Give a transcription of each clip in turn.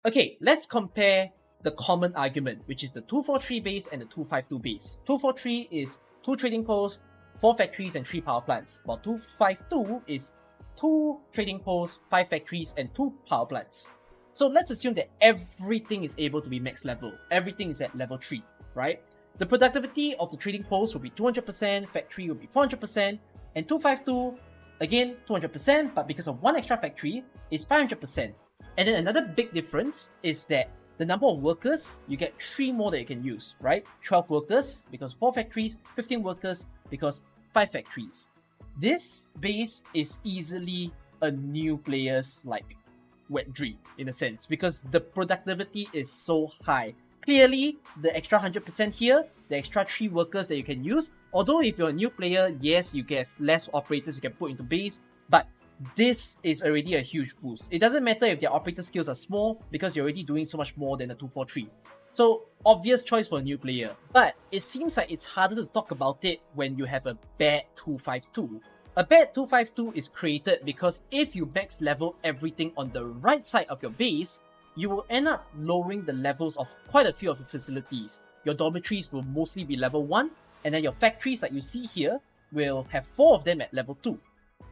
Okay, let's compare the common argument, which is the 243 base and the 252 base. 243 is 2 trading posts, 4 factories, and 3 power plants, while 252 is 2 trading posts, 5 factories, and 2 power plants. So let's assume that everything is able to be max level. Everything is at level 3, right? The productivity of the trading post will be 200%, factory will be 400%, and 252, again, 200%, but because of 1 extra factory, is 500%. And then another big difference is that the number of workers, you get 3 more that you can use, right? 12 workers because 4 factories, 15 workers because 5 factories. This base is easily a new player's like wet dream in a sense because the productivity is so high. Clearly, the extra 100% here, the extra 3 workers that you can use, although if you're a new player, yes, you get less operators you can put into base, but this is already a huge boost. It doesn't matter if their operator skills are small because you're already doing so much more than a 243. So, obvious choice for a new player. But it seems like it's harder to talk about it when you have a bad 252. A bad 252 is created because if you max level everything on the right side of your base, you will end up lowering the levels of quite a few of your facilities. Your dormitories will mostly be level 1, and then your factories like you see here will have 4 of them at level 2.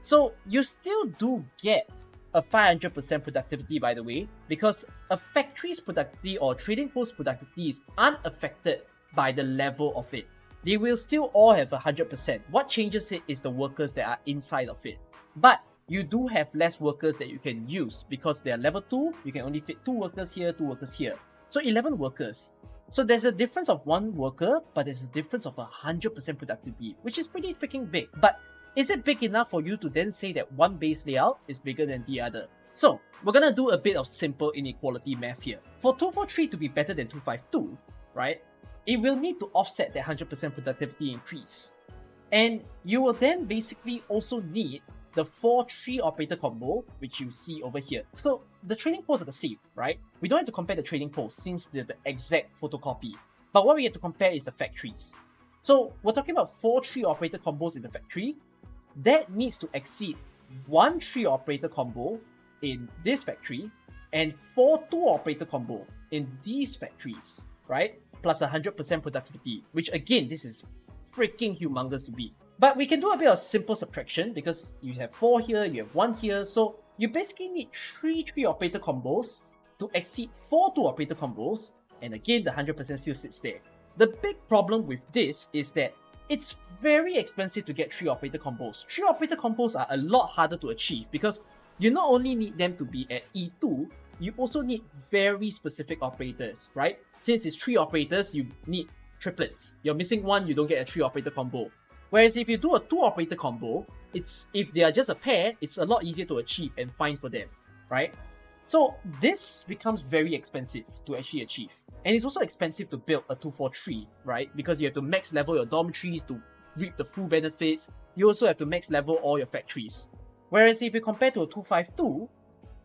So you still do get a 500% productivity, by the way, because a factory's productivity or trading post productivity is unaffected by the level of it. They will still all have 100%. What changes it is the workers that are inside of it. But you do have less workers that you can use because they are level 2, you can only fit 2 workers here, 2 workers here. So 11 workers. So there's a difference of 1 worker, but there's a difference of 100% productivity, which is pretty freaking big. But is it big enough for you to then say that one base layout is bigger than the other? So, we're gonna do a bit of simple inequality math here. For 243 to be better than 252, right, it will need to offset that 100% productivity increase. And you will then basically also need the 4-3 operator combo, which you see over here. So, the trading posts are the same, right? We don't have to compare the trading posts since they're the exact photocopy. But what we have to compare is the factories. So, we're talking about 4-3 operator combos in the factory. That needs to exceed 1-3 operator combo in this factory and 4-2 operator combo in these factories, right? Plus 100% productivity, which again, this is freaking humongous to beat. But we can do a bit of simple subtraction because you have 4 here, you have 1 here, so you basically need 3-3 operator combos to exceed 4-2 operator combos, and again, the 100% still sits there. The big problem with this is that it's very expensive to get 3 operator combos. 3 operator combos are a lot harder to achieve because you not only need them to be at E2, you also need very specific operators, right? Since it's 3 operators, you need triplets. You're missing 1, you don't get a 3 operator combo. Whereas if you do a 2 operator combo, if they are just a pair, it's a lot easier to achieve and find for them, right? So this becomes very expensive to actually achieve. And it's also expensive to build a 243, right? Because you have to max level your dormitories to reap the full benefits. You also have to max level all your factories. Whereas if you compare to a 252,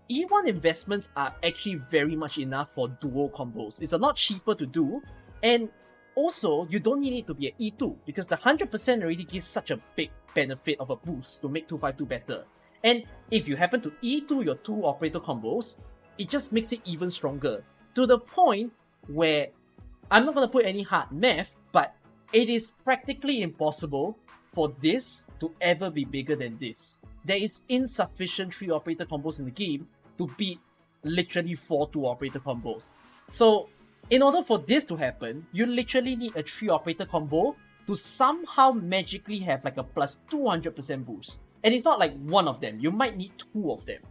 E1 investments are actually very much enough for dual combos. It's a lot cheaper to do, and also you don't need it to be an E2 because the 100% already gives such a big benefit of a boost to make 252 better. And if you happen to E2 your 2 operator combos, it just makes it even stronger. To the point where, I'm not going to put any hard math, but it is practically impossible for this to ever be bigger than this. There is insufficient 3 operator combos in the game to beat literally 4 2 operator combos. So, in order for this to happen, you literally need a 3 operator combo to somehow magically have like a plus 200% boost. And it's not like one of them, you might need 2 of them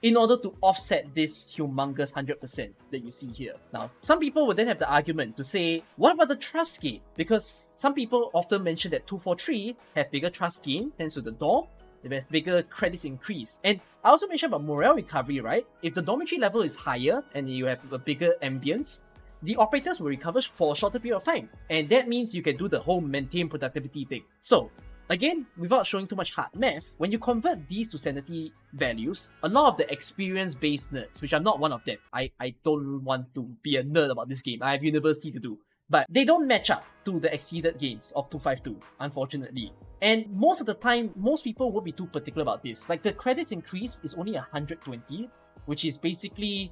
in order to offset this humongous 100% that you see here. Now, some people would then have the argument to say, what about the trust gain? Because some people often mention that 243 have bigger trust gain thanks to the dorm, they have bigger credits increase. And I also mentioned about morale recovery, right? If the dormitory level is higher and you have a bigger ambience, the operators will recover for a shorter period of time. And that means you can do the whole maintain productivity thing. So, again, without showing too much hard math, when you convert these to sanity values, a lot of the experience-based nerds, which I'm not one of them, I don't want to be a nerd about this game, I have university to do, but they don't match up to the exceeded gains of 252, unfortunately. And most of the time, most people won't be too particular about this. Like the credits increase is only 120, which is basically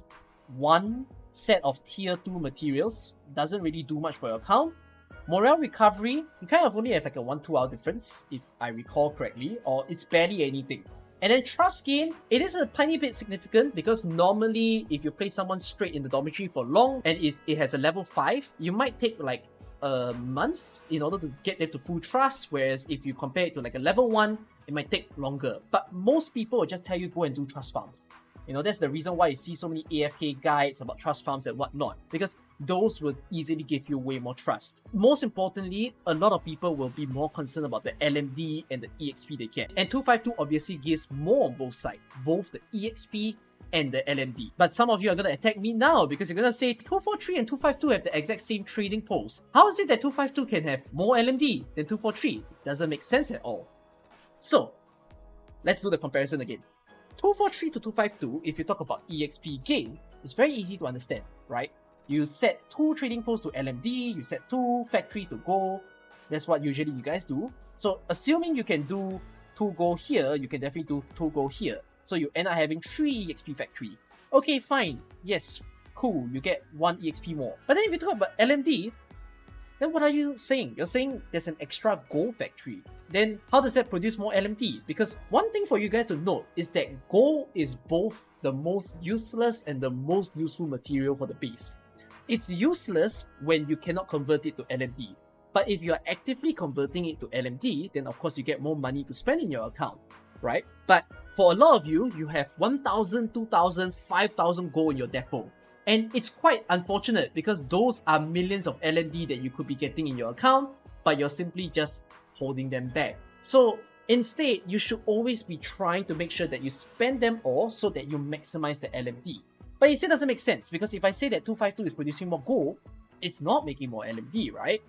one set of tier 2 materials, doesn't really do much for your account. Morale recovery, you kind of only have like a 1-2 hour difference, if I recall correctly, or it's barely anything. And then trust gain, it is a tiny bit significant because normally if you place someone straight in the dormitory for long and if it has a level 5, you might take like a month in order to get them to full trust, whereas if you compare it to like a level 1, it might take longer. But most people will just tell you go and do trust farms. You know, that's the reason why you see so many AFK guides about trust farms and whatnot, because those will easily give you way more trust. Most importantly, a lot of people will be more concerned about the LMD and the EXP they get. And 252 obviously gives more on both sides, both the EXP and the LMD. But some of you are going to attack me now because you're going to say 243 and 252 have the exact same trading pulse. How is it that 252 can have more LMD than 243? Doesn't make sense at all. So, let's do the comparison again. 243 to 252, if you talk about EXP gain, it's very easy to understand, right? You set 2 trading posts to LMD, you set 2 factories to gold. That's what usually you guys do. So assuming you can do 2 gold here, you can definitely do 2 gold here. So you end up having 3 EXP factory. Okay, fine. Yes, cool, you get 1 EXP more. But then if you talk about LMD, then what are you saying? You're saying there's an extra gold factory. Then how does that produce more LMD? Because one thing for you guys to note is that gold is both the most useless and the most useful material for the base. It's useless when you cannot convert it to LMD. But if you are actively converting it to LMD, then of course you get more money to spend in your account, right? But for a lot of you, you have 1,000, 2,000, 5,000 gold in your depot. And it's quite unfortunate because those are millions of LMD that you could be getting in your account, but you're simply just holding them back. So instead, you should always be trying to make sure that you spend them all so that you maximize the LMD. But it still doesn't make sense because if I say that 252 is producing more gold, it's not making more LMD, right?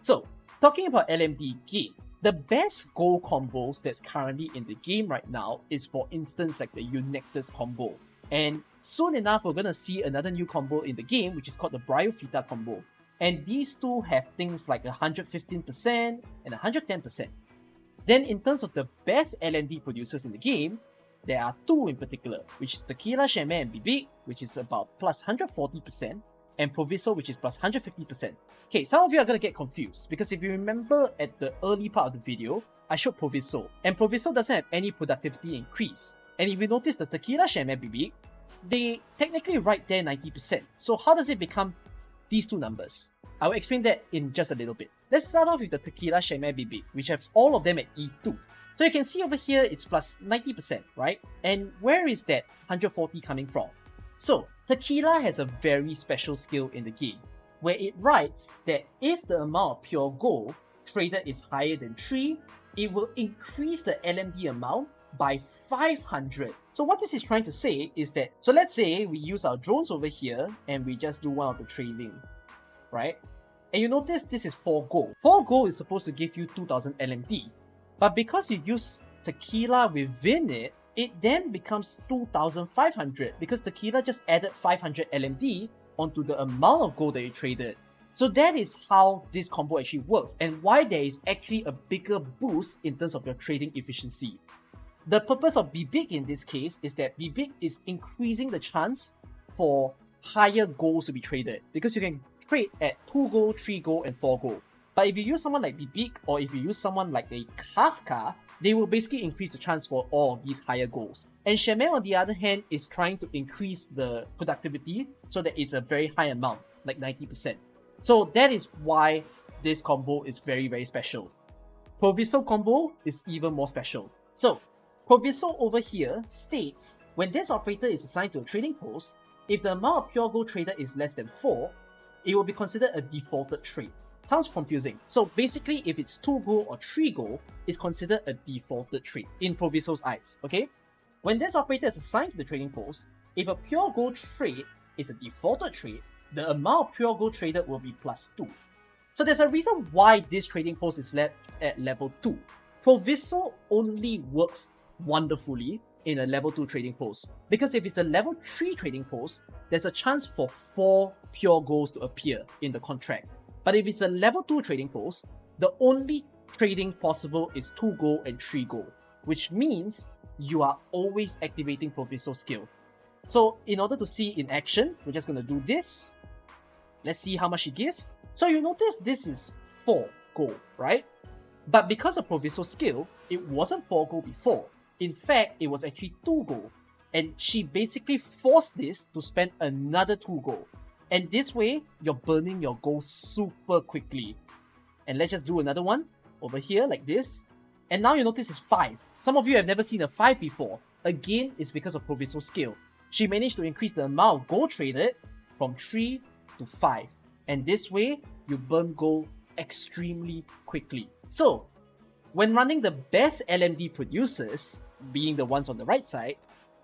So, talking about LMD gain, the best gold combos that's currently in the game right now is, for instance, like the Eunectus combo. And soon enough, we're going to see another new combo in the game, which is called the Bryophyta combo. And these two have things like 115% and 110%. Then in terms of the best LMD producers in the game, there are 2 in particular, which is Tequila, Chimay, and Bibic, which is about plus 140%, and Proviso, which is plus 150%. Okay, some of you are going to get confused, because if you remember at the early part of the video, I showed Proviso, and Proviso doesn't have any productivity increase. And if you notice the Tequila, Chimay, Bibic, they technically right there 90%. So how does it become these 2 numbers? I will explain that in just a little bit. Let's start off with the Tequila, Chimay, Bibic, which have all of them at E2. So you can see over here, it's plus 90%, right? And where is that 140 coming from? So, Tequila has a very special skill in the game, where it writes that if the amount of pure gold traded is higher than 3, it will increase the LMD amount by 500. So what this is trying to say is that, so let's say we use our drones over here and we just do one of the trading, right? And you notice this is 4 gold. 4 gold is supposed to give you 2000 LMD. But because you use Tequila within it, it then becomes 2,500 because Tequila just added 500 LMD onto the amount of gold that you traded. So that is how this combo actually works and why there is actually a bigger boost in terms of your trading efficiency. The purpose of Bibic in this case is that Bibic is increasing the chance for higher goals to be traded because you can trade at 2 gold, 3 gold, and 4 gold. But if you use someone like Bibic or if you use someone like a Kafka, they will basically increase the chance for all of these higher goals. And Chimay, on the other hand, is trying to increase the productivity so that it's a very high amount, like 90%. So that is why this combo is very, very special. Proviso combo is even more special. So, Proviso over here states, when this operator is assigned to a trading post, if the amount of pure gold traded is less than 4, it will be considered a defaulted trade. Sounds confusing. So basically, if it's 2 gold or 3 gold, it's considered a defaulted trade in Proviso's eyes, okay? When this operator is assigned to the trading post, if a pure gold trade is a defaulted trade, the amount of pure gold traded will be plus 2. So there's a reason why this trading post is left at level 2. Proviso only works wonderfully in a level 2 trading post, because if it's a level 3 trading post, there's a chance for 4 pure golds to appear in the contract. But if it's a level 2 trading post, the only trading possible is 2 gold and 3 gold, which means you are always activating Proviso skill. So in order to see in action, we're just going to do this. Let's see how much it gives. So you notice this is 4 gold, right? But because of Proviso skill, it wasn't 4 gold before. In fact, it was actually 2 gold. And she basically forced this to spend another 2 gold. And this way, you're burning your gold super quickly. And let's just do another one over here like this. And now you notice it's 5. Some of you have never seen a 5 before. Again, it's because of Proviso skill. She managed to increase the amount of gold traded from 3 to 5. And this way, you burn gold extremely quickly. So, when running the best LMD producers, being the ones on the right side,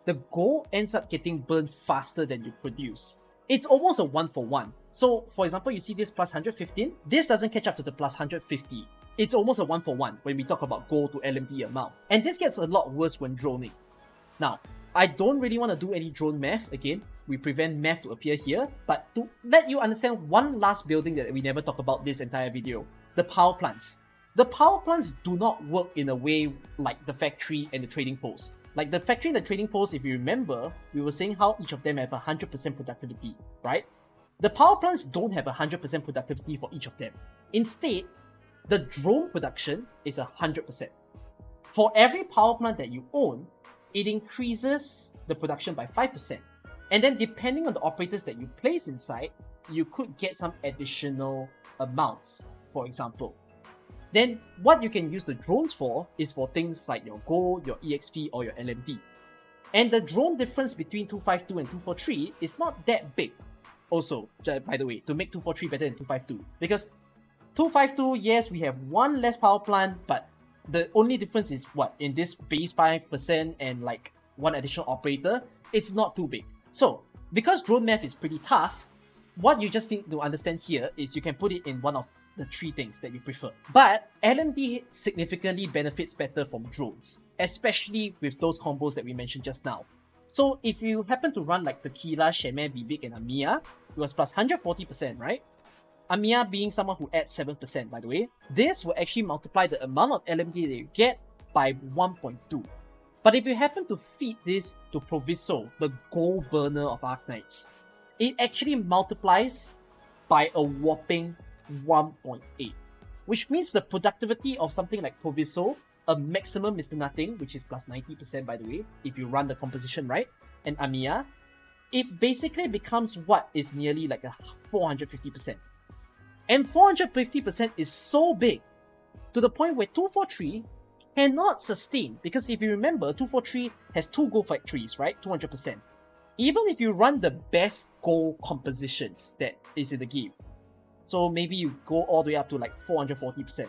the gold ends up getting burned faster than you produce. It's almost a 1-for-1. So, for example, you see this plus 115, this doesn't catch up to the plus 150. It's almost a 1-for-1 when we talk about gold to LMD amount. And this gets a lot worse when droning. Now, I don't really want to do any drone math again. We prevent math to appear here, but to let you understand one last building that we never talk about this entire video, the power plants. The power plants do not work in a way like the factory and the trading post. Like the factory and the trading post, if you remember, we were saying how each of them have 100% productivity, right? The power plants don't have 100% productivity for each of them. Instead, the drone production is 100%. For every power plant that you own, it increases the production by 5%. And then depending on the operators that you place inside, you could get some additional amounts, for example. Then what you can use the drones for is for things like your gold, your EXP, or your LMD. And the drone difference between 252 and 243 is not that big. Also, by the way, to make 243 better than 252. Because 252, yes, we have one less power plant, but the only difference is what? In this base 5% and like one additional operator, it's not too big. So, because drone math is pretty tough, what you just need to understand here is you can put it in one of the 3 things that you prefer. But LMD significantly benefits better from drones, especially with those combos that we mentioned just now. So if you happen to run like Tequila, Shemay, Bibik, and Amiya, it was plus 140%, right? Amiya being someone who adds 7%, by the way, this will actually multiply the amount of LMD that you get by 1.2. But if you happen to feed this to Proviso, the gold burner of Arknights, it actually multiplies by a whopping 1.8, which means the productivity of something like Proviso, a maximum Mr. Nothing, which is plus 90% by the way, if you run the composition right, and Amiya, it basically becomes what is nearly like a 450%. And 450% is so big to the point where 243 cannot sustain, because if you remember, 243 has 2 gold factories, right? 200%. Even if you run the best gold compositions that is in the game, so maybe you go all the way up to like 440%.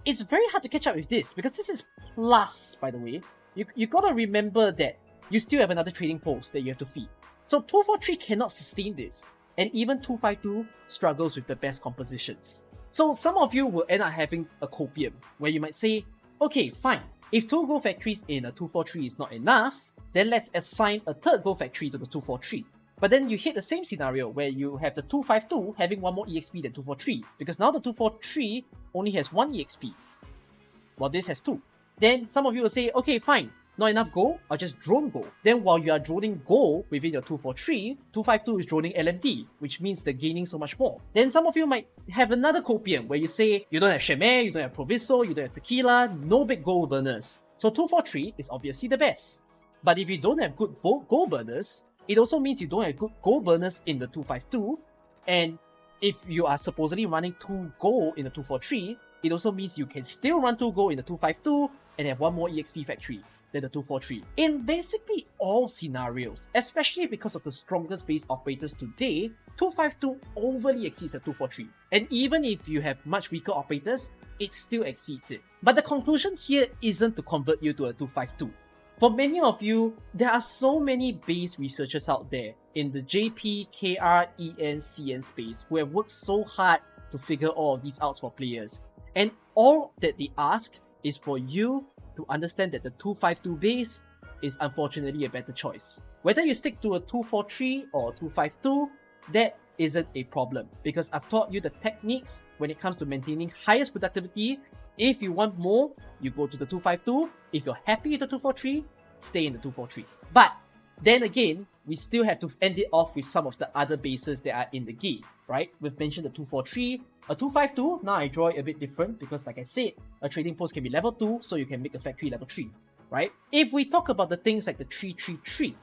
It's very hard to catch up with this because this is plus, by the way. You gotta remember that you still have another trading post that you have to feed. So 243 cannot sustain this, and even 252 struggles with the best compositions. So some of you will end up having a copium where you might say, okay, fine, if 2 gold factories in a 243 is not enough, then let's assign a 3rd gold factory to the 243. But then you hit the same scenario where you have the 252 having 1 more EXP than 243, because now the 243 only has 1 EXP, while this has 2. Then some of you will say, okay, fine, not enough gold, I'll just drone gold. Then while you are droning gold within your 243, 252 is droning LMD, which means they're gaining so much more. Then some of you might have another copium where you say, you don't have Shemay, you don't have Proviso, you don't have Tequila, no big gold burners. So 243 is obviously the best. But if you don't have good gold burners, it also means you don't have good gold burners in the 252, and if you are supposedly running 2 gold in the 243, it also means you can still run 2 gold in the 252 and have 1 more EXP factory than the 243. In basically all scenarios, especially because of the strongest base operators today, 252 overly exceeds the 243. And even if you have much weaker operators, it still exceeds it. But the conclusion here isn't to convert you to a 252. For many of you, there are so many base researchers out there in the JP, KR, EN, CN space who have worked so hard to figure all of these out for players. And all that they ask is for you to understand that the 252 base is unfortunately a better choice. Whether you stick to a 243 or 252, that isn't a problem, because I've taught you the techniques when it comes to maintaining highest productivity. If you want more, you go to the 252. If you're happy with the 243, stay in the 243. But then again, we still have to end it off with some of the other bases that are in the game, right? We've mentioned the 243, a 252, now I draw it a bit different because like I said, a trading post can be level 2, so you can make a factory level 3, right? If we talk about the things like the 333,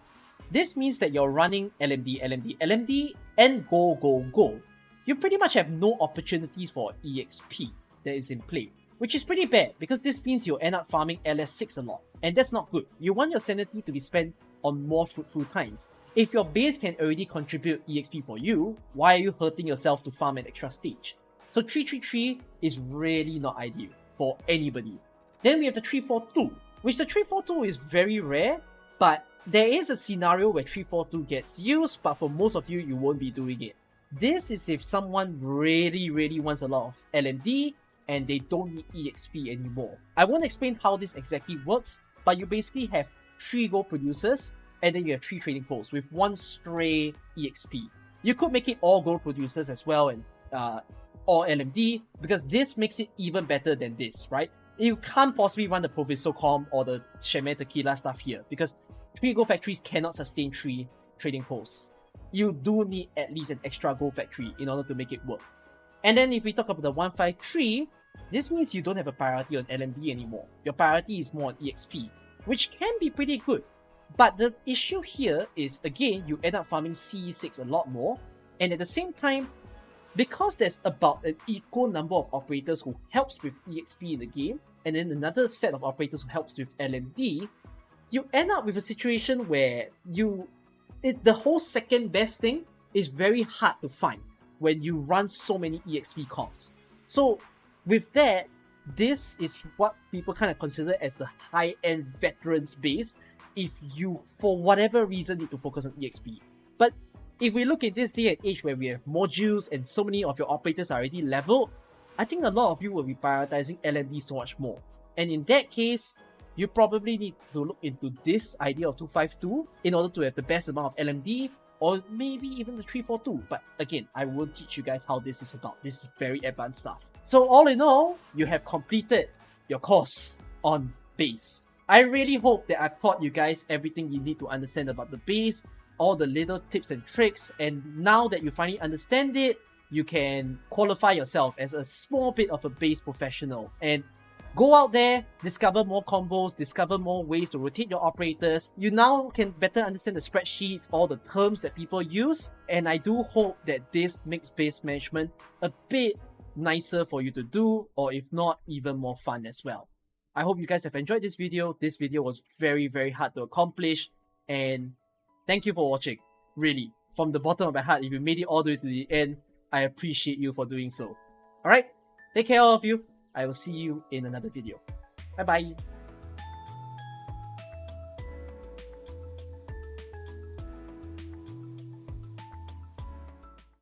this means that you're running LMD, LMD, LMD, and go, go, go. You pretty much have no opportunities for EXP that is in play, which is pretty bad because this means you'll end up farming LS6 a lot, and that's not good. You want your sanity to be spent on more fruitful times. If your base can already contribute EXP for you, why are you hurting yourself to farm an extra stage? So 333 is really not ideal for anybody. Then we have the 342, which the 342 is very rare, but there is a scenario where 342 gets used, but for most of you, you won't be doing it. This is if someone really wants a lot of LMD and they don't need EXP anymore. I won't explain how this exactly works, but you basically have 3 gold producers and then you have 3 trading posts with 1 stray EXP. You could make it all gold producers as well and all LMD, because this makes it even better than this, right? You can't possibly run the Proviso Com or the Sheme Tequila stuff here because 3 gold factories cannot sustain 3 trading posts. You do need at least an extra gold factory in order to make it work. And then if we talk about the 153, this means you don't have a priority on LMD anymore. Your priority is more on EXP, which can be pretty good. But the issue here is, again, you end up farming CE6 a lot more, and at the same time, because there's about an equal number of operators who helps with EXP in the game, and then another set of operators who helps with LMD, you end up with a situation where the whole second best thing is very hard to find when you run so many EXP comps. So with that, this is what people kind of consider as the high-end veterans base if you, for whatever reason, need to focus on EXP. But if we look at this day and age where we have modules and so many of your operators are already leveled, I think a lot of you will be prioritizing LMD so much more. And in that case, you probably need to look into this idea of 252 in order to have the best amount of LMD, or maybe even the 342. But again, I won't teach you guys how this is about. This is very advanced stuff. So all in all, you have completed your course on base. I really hope that I've taught you guys everything you need to understand about the base, all the little tips and tricks, and now that you finally understand it, you can qualify yourself as a small bit of a base professional and go out there, discover more combos, discover more ways to rotate your operators. You now can better understand the spreadsheets, all the terms that people use, and I do hope that this makes base management a bit nicer for you to do, or if not, even more fun as well. I hope you guys have enjoyed this video. This video was very hard to accomplish, and thank you for watching. Really, from the bottom of my heart, if you made it all the way to the end, I appreciate you for doing so. Alright, take care all of you. I will see you in another video. Bye bye.